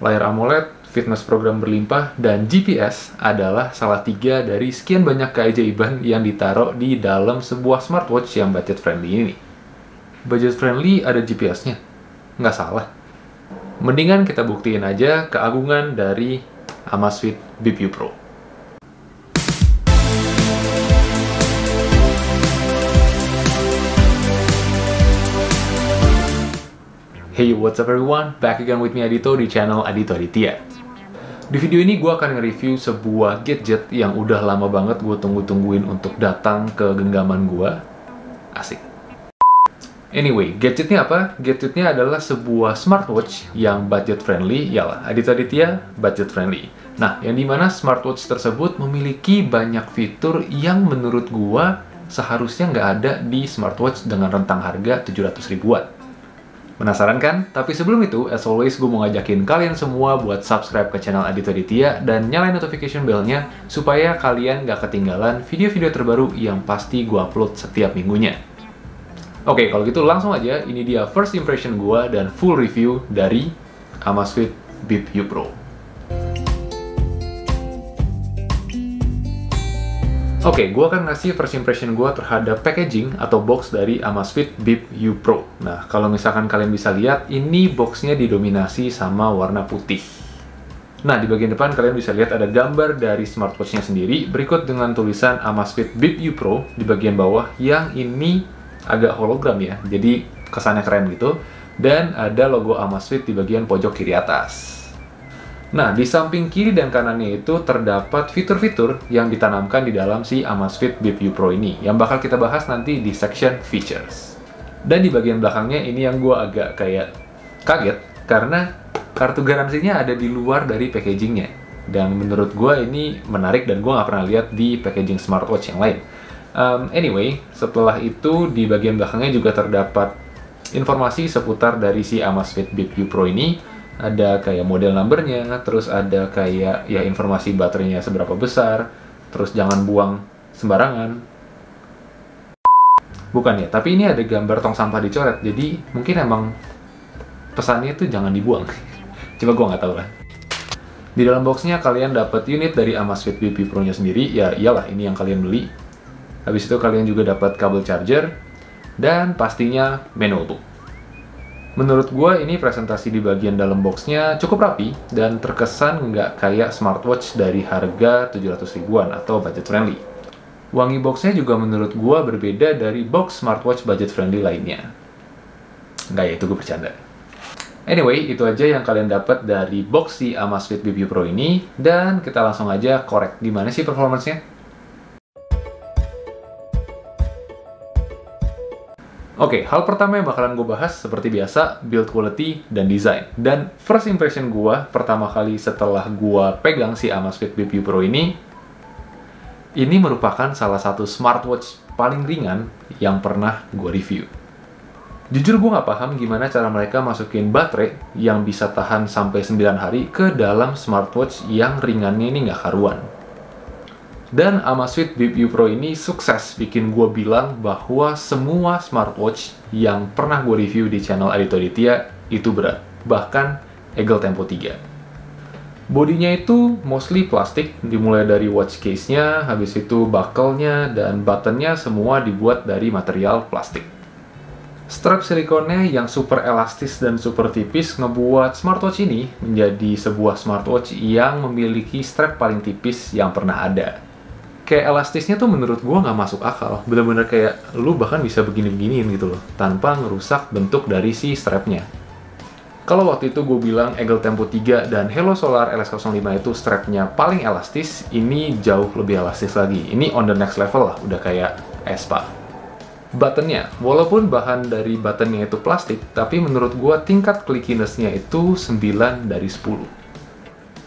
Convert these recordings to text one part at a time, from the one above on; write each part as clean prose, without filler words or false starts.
layar AMOLED, fitness program berlimpah, dan GPS adalah salah 3 dari sekian banyak keajaiban yang ditaruh di dalam sebuah smartwatch yang budget friendly ini. Budget friendly ada GPS-nya? Nggak salah. Mendingan kita buktiin aja keagungan dari Amazfit Bip U Pro. Hey, what's up everyone? Back again with me Adito di channel Adito Aditya. Di video ini gue akan nge-review sebuah gadget yang udah lama banget gue tunggu-tungguin untuk datang ke genggaman gue. Asik. Anyway, gadgetnya apa? Gadgetnya adalah sebuah smartwatch yang budget friendly. Yalah, Adito Aditya budget friendly. Nah, yang dimana smartwatch tersebut memiliki banyak fitur yang menurut gue seharusnya nggak ada di smartwatch dengan rentang harga 700 ribuan. Penasaran kan? Tapi sebelum itu, as always, gue mau ngajakin kalian semua buat subscribe ke channel Adito Aditya dan nyalain notification bell-nya supaya kalian gak ketinggalan video-video terbaru yang pasti gue upload setiap minggunya. Oke, kalau gitu langsung aja, ini dia first impression gue dan full review dari Amazfit Bip U Pro. Oke, gue akan ngasih first impression gue terhadap packaging atau box dari Amazfit Bip U Pro. Nah, kalau misalkan kalian bisa lihat, ini boxnya didominasi sama warna putih. Nah, di bagian depan kalian bisa lihat ada gambar dari smartwatch-nya sendiri, berikut dengan tulisan Amazfit Bip U Pro di bagian bawah, yang ini agak hologram ya, jadi kesannya keren gitu. Dan ada logo Amazfit di bagian pojok kiri atas. Nah, di samping kiri dan kanannya itu terdapat fitur-fitur yang ditanamkan di dalam si Amazfit Bip U Pro ini, yang bakal kita bahas nanti di section features. Dan di bagian belakangnya ini yang gue agak kayak kaget, karena kartu garansinya ada di luar dari packagingnya. Dan menurut gue ini menarik dan gue nggak pernah lihat di packaging smartwatch yang lain. Anyway, setelah itu di bagian belakangnya juga terdapat informasi seputar dari si Amazfit Bip U Pro ini. Ada kayak model numbernya, terus ada kayak ya informasi baterainya seberapa besar, terus jangan buang sembarangan. Bukan ya, tapi ini ada gambar tong sampah dicoret, jadi mungkin emang pesannya itu jangan dibuang. Coba gue nggak tahu lah. Di dalam boxnya kalian dapat unit dari Amazfit Bip U Pro-nya sendiri, ya iyalah ini yang kalian beli. Habis itu kalian juga dapat kabel charger, dan pastinya manual book. Menurut gue ini presentasi di bagian dalam boxnya cukup rapi dan terkesan nggak kayak smartwatch dari harga 700 ribuan atau budget friendly. Wangi boxnya juga menurut gue berbeda dari box smartwatch budget friendly lainnya. Nggak ya, itu gue bercanda. Anyway, itu aja yang kalian dapat dari box si Amazfit Bip U Pro ini, dan kita langsung aja korek gimana sih performance-nya. Oke, hal pertama yang bakalan gue bahas seperti biasa, build quality dan design. Dan first impression gue pertama kali setelah gue pegang si Amazfit Bip U Pro ini merupakan salah satu smartwatch paling ringan yang pernah gue review. Jujur gue nggak paham gimana cara mereka masukin baterai yang bisa tahan sampai 9 hari ke dalam smartwatch yang ringannya ini nggak karuan. Dan Amazfit Bip U Pro ini sukses bikin gue bilang bahwa semua smartwatch yang pernah gue review di channel Adito Aditya itu berat. Bahkan Eagle Tempo 3. Bodinya itu mostly plastik, dimulai dari watch case-nya, habis itu buckle-nya, dan button-nya semua dibuat dari material plastik. Strap silikonnya yang super elastis dan super tipis ngebuat smartwatch ini menjadi sebuah smartwatch yang memiliki strap paling tipis yang pernah ada. Kayak elastisnya tuh menurut gue nggak masuk akal. Bener-bener kayak lu bahkan bisa begini-beginiin gitu loh, tanpa ngerusak bentuk dari si strapnya. Kalau waktu itu gue bilang Eagle Tempo 3 dan Halo Solar LS05 itu strapnya paling elastis, ini jauh lebih elastis lagi. Ini on the next level lah, udah kayak Aespa. Buttonnya, walaupun bahan dari buttonnya itu plastik, tapi menurut gue tingkat clickiness-nya itu 9 dari 10.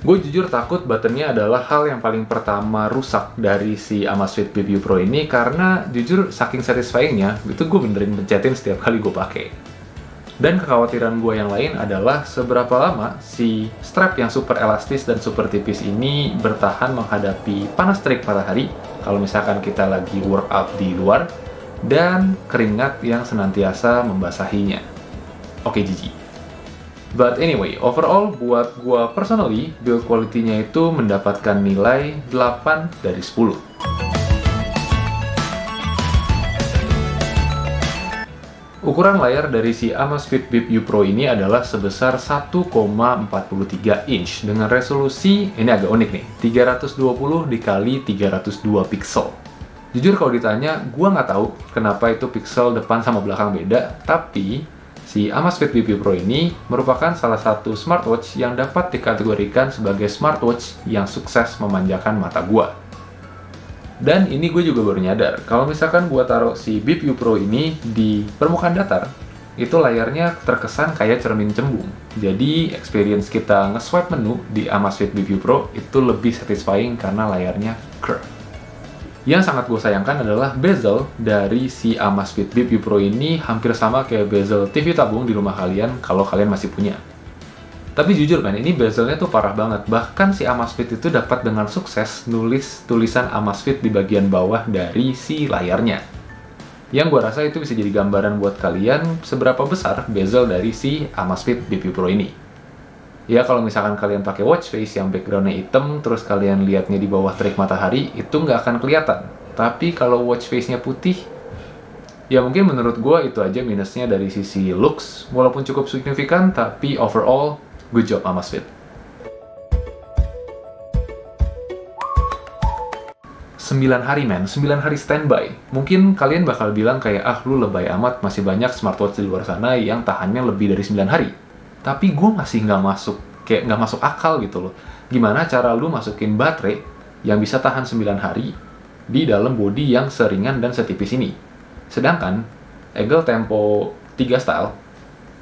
Gue jujur takut buttonnya adalah hal yang paling pertama rusak dari si Amazfit Bip U Pro ini, karena jujur saking satisfying-nya, itu gue benerin pencetin setiap kali gue pakai. Dan kekhawatiran gue yang lain adalah seberapa lama si strap yang super elastis dan super tipis ini bertahan menghadapi panas terik matahari kalau misalkan kita lagi workout di luar, dan keringat yang senantiasa membasahinya. Oke, jijik. But anyway, overall buat gua personally, build quality-nya itu mendapatkan nilai 8 dari 10. Ukuran layar dari si Amazfit Bip U Pro ini adalah sebesar 1,43 inch dengan resolusi, ini agak unik nih, 320 x 302 pixel. Jujur kalau ditanya, gua nggak tahu kenapa itu pixel depan sama belakang beda, tapi si Amazfit Bip U Pro ini merupakan salah satu smartwatch yang dapat dikategorikan sebagai smartwatch yang sukses memanjakan mata gua. Dan ini gue juga baru nyadar, kalau misalkan gua taruh si Bip U Pro ini di permukaan datar, itu layarnya terkesan kayak cermin cembung. Jadi experience kita nge-swipe menu di Amazfit Bip U Pro itu lebih satisfying karena layarnya curve. Yang sangat gue sayangkan adalah bezel dari si Amazfit Bip U Pro ini hampir sama kayak bezel TV tabung di rumah kalian kalau kalian masih punya. Tapi jujur kan, ini bezelnya tuh parah banget. Bahkan si Amazfit itu dapat dengan sukses nulis tulisan Amazfit di bagian bawah dari si layarnya. Yang gue rasa itu bisa jadi gambaran buat kalian seberapa besar bezel dari si Amazfit Bip U Pro ini. Ya kalau misalkan kalian pakai watch face yang backgroundnya hitam, terus kalian lihatnya di bawah terik matahari, itu nggak akan kelihatan. Tapi kalau watch face-nya putih, ya mungkin menurut gue itu aja minusnya dari sisi looks. Walaupun cukup signifikan, tapi overall, good job Amazfit. 9 hari men, 9 hari standby. Mungkin kalian bakal bilang kayak, ah lu lebay amat, masih banyak smartwatch di luar sana yang tahannya lebih dari 9 hari. Tapi gue masih nggak masuk akal gitu loh. Gimana cara lu masukin baterai yang bisa tahan 9 hari di dalam body yang seringan dan setipis ini? Sedangkan Eagle Tempo 3 Style,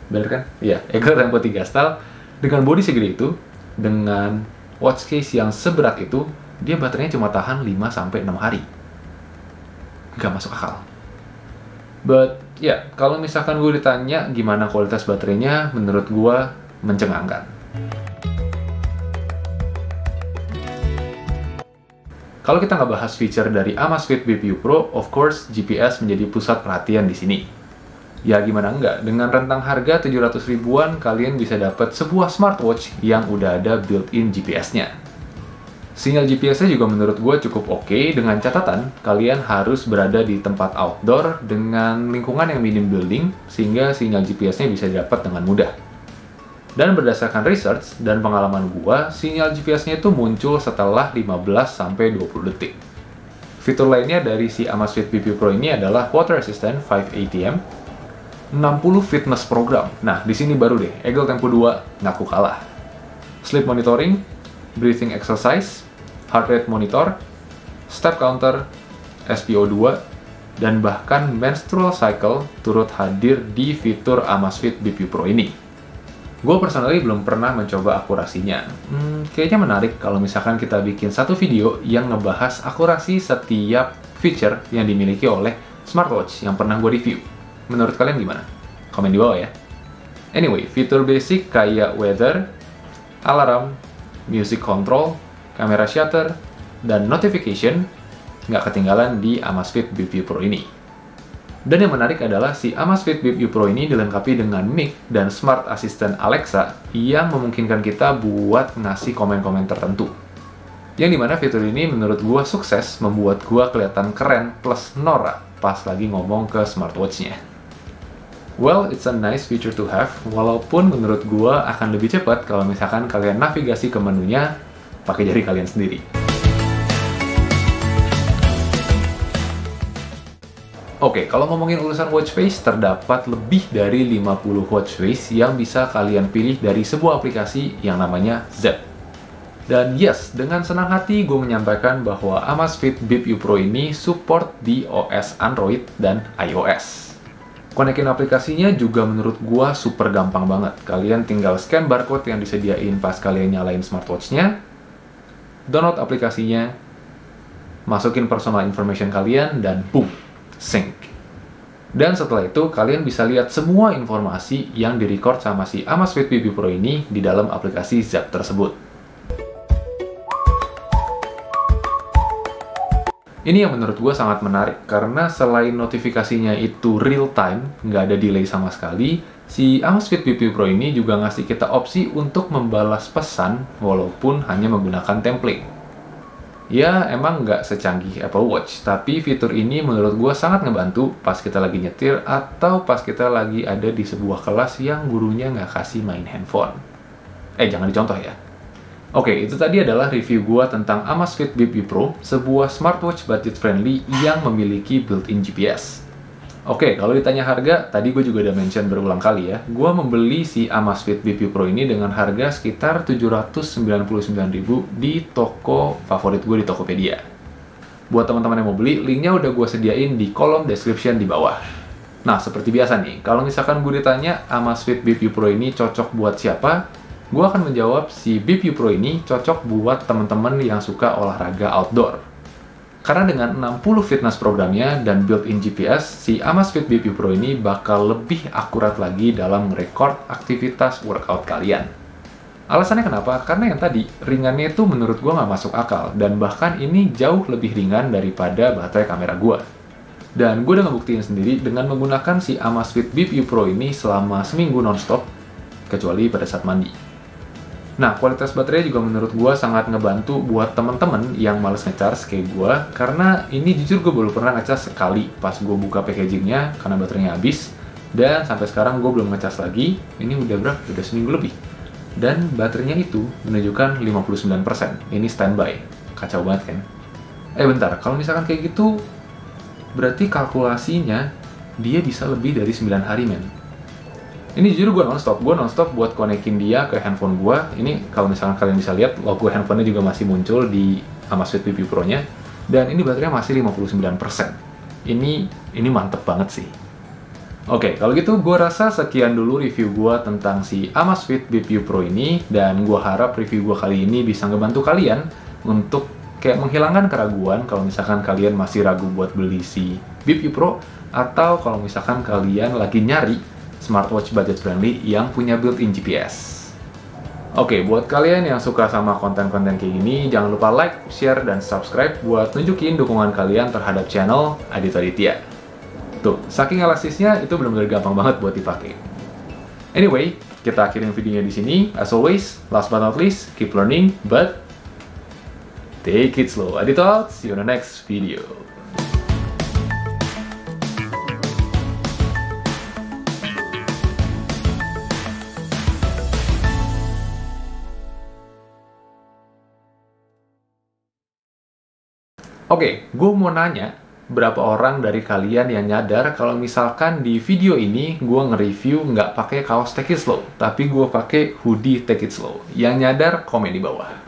bener kan? Iya, Eagle Tempo 3 Style dengan body segede itu, dengan watch case yang seberat itu, dia baterainya cuma tahan 5-6 hari. Nggak masuk akal. But ya, kalau misalkan gue ditanya gimana kualitas baterainya, menurut gue mencengangkan. Kalau kita nggak bahas feature dari Amazfit Bip U Pro, of course GPS menjadi pusat perhatian di sini. Ya gimana enggak, dengan rentang harga 700 ribuan, kalian bisa dapat sebuah smartwatch yang udah ada built-in GPS-nya. Sinyal GPS-nya juga menurut gue cukup oke, dengan catatan kalian harus berada di tempat outdoor dengan lingkungan yang minim building, sehingga sinyal GPS-nya bisa didapat dengan mudah. Dan berdasarkan research dan pengalaman gue, sinyal GPS-nya itu muncul setelah 15-20 detik. Fitur lainnya dari si Amazfit Bip U Pro ini adalah Water Assistant 5 ATM, 60 fitness program. Nah, di sini baru deh, Eagle Tempo 2 ngaku kalah. Sleep monitoring, breathing exercise, heart rate monitor, step counter, SpO2, dan bahkan menstrual cycle turut hadir di fitur Amazfit Bip U Pro ini. Gue personally belum pernah mencoba akurasinya. Kayaknya menarik kalau misalkan kita bikin satu video yang ngebahas akurasi setiap feature yang dimiliki oleh smartwatch yang pernah gue review. Menurut kalian gimana? Komen di bawah ya. Anyway, fitur basic kayak weather, alarm, music control, kamera shutter, dan notification nggak ketinggalan di Amazfit Bip U Pro ini. Dan yang menarik adalah si Amazfit Bip U Pro ini dilengkapi dengan mic dan smart assistant Alexa yang memungkinkan kita buat ngasih komen-komen tertentu. Yang dimana fitur ini menurut gua sukses membuat gua kelihatan keren plus norak pas lagi ngomong ke smartwatch-nya. Well, it's a nice feature to have, walaupun menurut gua akan lebih cepat kalau misalkan kalian navigasi ke menunya pakai jari kalian sendiri. Oke, kalau ngomongin urusan watch face, terdapat lebih dari 50 watch face yang bisa kalian pilih dari sebuah aplikasi yang namanya Zepp. Dan yes, dengan senang hati gue menyampaikan bahwa Amazfit Bip U Pro ini support di OS Android dan iOS. Konekin aplikasinya juga menurut gua super gampang banget. Kalian tinggal scan barcode yang disediain pas kalian nyalain smartwatch-nya, download aplikasinya, masukin personal information kalian, dan boom, sync. Dan setelah itu, kalian bisa lihat semua informasi yang direcord sama si Amazfit Bip U Pro ini di dalam aplikasi Zepp tersebut. Ini yang menurut gue sangat menarik, karena selain notifikasinya itu real time, nggak ada delay sama sekali, Si Amazfit Bip View Pro ini juga ngasih kita opsi untuk membalas pesan walaupun hanya menggunakan template. Ya, emang nggak secanggih Apple Watch, tapi fitur ini menurut gue sangat ngebantu pas kita lagi nyetir atau pas kita lagi ada di sebuah kelas yang gurunya nggak kasih main handphone. Jangan dicontoh ya. Oke, itu tadi adalah review gue tentang Amazfit Bip View Pro, sebuah smartwatch budget friendly yang memiliki built-in GPS. Oke, kalau ditanya harga, tadi gue juga udah mention berulang kali ya. Gue membeli si Amazfit Bip View Pro ini dengan harga sekitar 799.000 di toko favorit gue di Tokopedia. Buat teman-teman yang mau beli, linknya udah gue sediain di kolom description di bawah. Nah, seperti biasa nih, kalau misalkan gue ditanya Amazfit Bip View Pro ini cocok buat siapa, gue akan menjawab si Bip View Pro ini cocok buat teman-teman yang suka olahraga outdoor. Karena dengan 60 fitness programnya dan built-in GPS, si Amazfit Bip View Pro ini bakal lebih akurat lagi dalam merekord aktivitas workout kalian. Alasannya kenapa? Karena yang tadi, ringannya itu menurut gue nggak masuk akal, dan bahkan ini jauh lebih ringan daripada baterai kamera gue. Dan gue udah ngebuktiin sendiri dengan menggunakan si Amazfit Bip View Pro ini selama seminggu nonstop, kecuali pada saat mandi. Nah, kualitas baterai juga menurut gue sangat ngebantu buat temen-temen yang males ngecas kayak gue, karena ini jujur gue baru pernah ngecas sekali pas gue buka packagingnya karena baterainya habis, dan sampai sekarang gue belum ngecas lagi. Ini udah berapa? Udah seminggu lebih. Dan baterainya itu menunjukkan 59%. Ini standby. Kacau banget kan? Bentar, kalau misalkan kayak gitu, berarti kalkulasinya dia bisa lebih dari 9 hari, men. Ini jujur gue nonstop buat konekin dia ke handphone gue. Ini kalau misalkan kalian bisa lihat, logo handphonenya juga masih muncul di Amazfit Bip View Pro-nya. Dan ini baterainya masih 59%. Ini mantep banget sih. Oke, kalau gitu gue rasa sekian dulu review gue tentang si Amazfit Bip View Pro ini. Dan gue harap review gue kali ini bisa ngebantu kalian untuk kayak menghilangkan keraguan kalau misalkan kalian masih ragu buat beli si Bip View Pro, atau kalau misalkan kalian lagi nyari smartwatch budget friendly yang punya built-in GPS. Oke, buat kalian yang suka sama konten-konten kayak gini, jangan lupa like, share, dan subscribe buat tunjukin dukungan kalian terhadap channel Adito Aditya. Tuh, saking elastisnya itu benar-benar gampang banget buat dipakai. Anyway, kita akhirin videonya di sini. As always, last but not least, keep learning, but take it slow. Adito out, see you on the next video. Oke, gue mau nanya, berapa orang dari kalian yang nyadar kalau misalkan di video ini gue nge-review nggak pakai kaos Take It Slow, tapi gue pakai hoodie Take It Slow? Yang nyadar, komen di bawah.